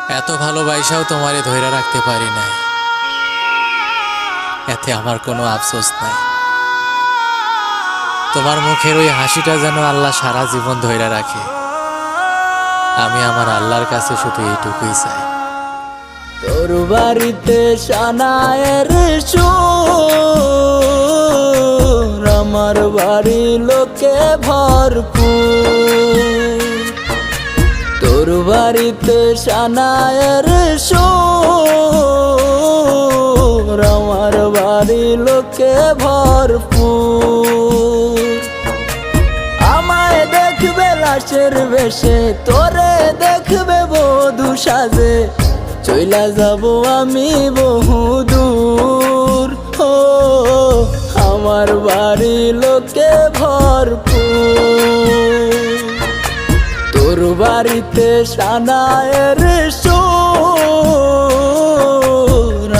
এত ভালোবাসাও তোমারে ধইরা রাখতে পারি নাই, এতে আমার কোনো আফসোস নাই। তোমার মুখের ওই হাসিটা যেন আল্লাহ সারা জীবন ধইরা রাখে। আমি আমার আল্লাহর কাছে শুধু এইটুকুই চাই। তোর বাড়িতে সানায়ের সুর, আমার বাড়ি লোকে ভরপুর। তোর বাড়িতে সানায়ের সুর, আমার বাড়ি লোকে ভরপুর। আমায় দেখবে লাশের বেশে, তোরে দেখবে বধূ সাজে, চইলা যাব আমি বহুদূর। ও আমার বাড়ি লোকে ভরপুর। তোর বাড়িতে সানায়ের সুর,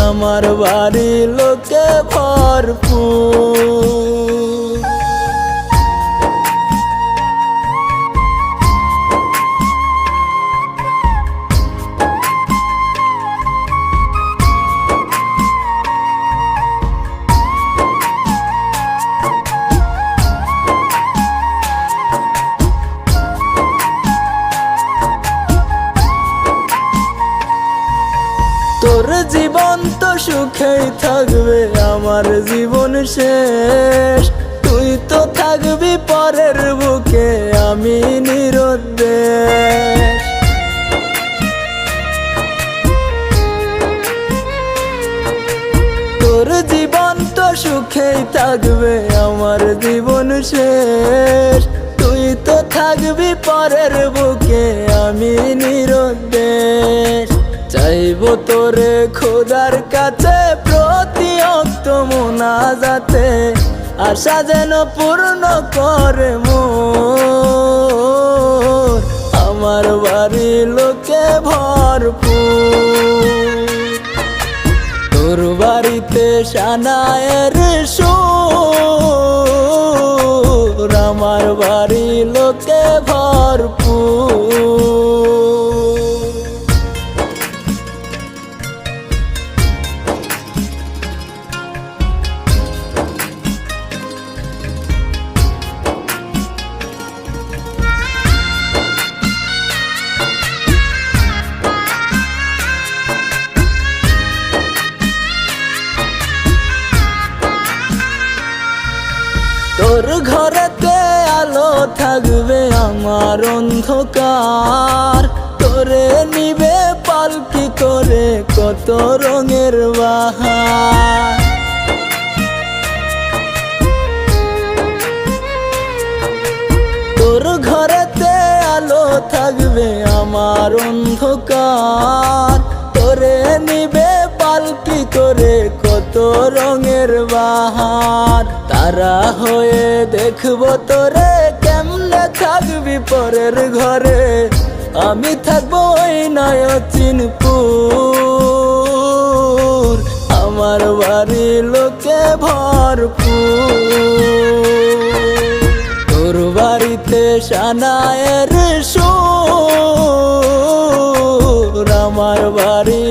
আমার বাড়ি লোকে ভরপুর। তোর জীবন তো সুখেই থাকবে, আমার জীবন শেষ। তুই তো থাকবি পরের বুকে, আমি নিরুদ্দেশ। তোর জীবন তো সুখেই থাকবে, আমার জীবন শেষ। তুই তো থাকবি পরের বুকে, আমি নিরুদ্দেশ। চাইবো তোরে খোদার কাছে প্রতি অক্ত মুনাজাতে, আশা যেন পূর্ণ করে মোর। আমার বাড়ি লোকে ভরপুর। তোর বাড়িতে সানায়ের সুর, আমার বাড়ি লোকে ভরপুর। তোর ঘরেতে আলো থাকবে, আমার অন্ধকার। তোরে নিবে পালকি করে কত রঙের বাহার। তোর ঘরেতে আলো থাকবে, আমার অন্ধকার। তোরে নিবে পালকি করে কত রঙের বাহার। তারা হয়ে দেখবো তোরে, কেমনে থাকবি পরের ঘরে। আমি থাকবো ওই নয়চিনপুর, আমার বাড়ি লোকে ভরপুর। তোর বাড়িতে সানায়ের সুর, আমার বাড়ি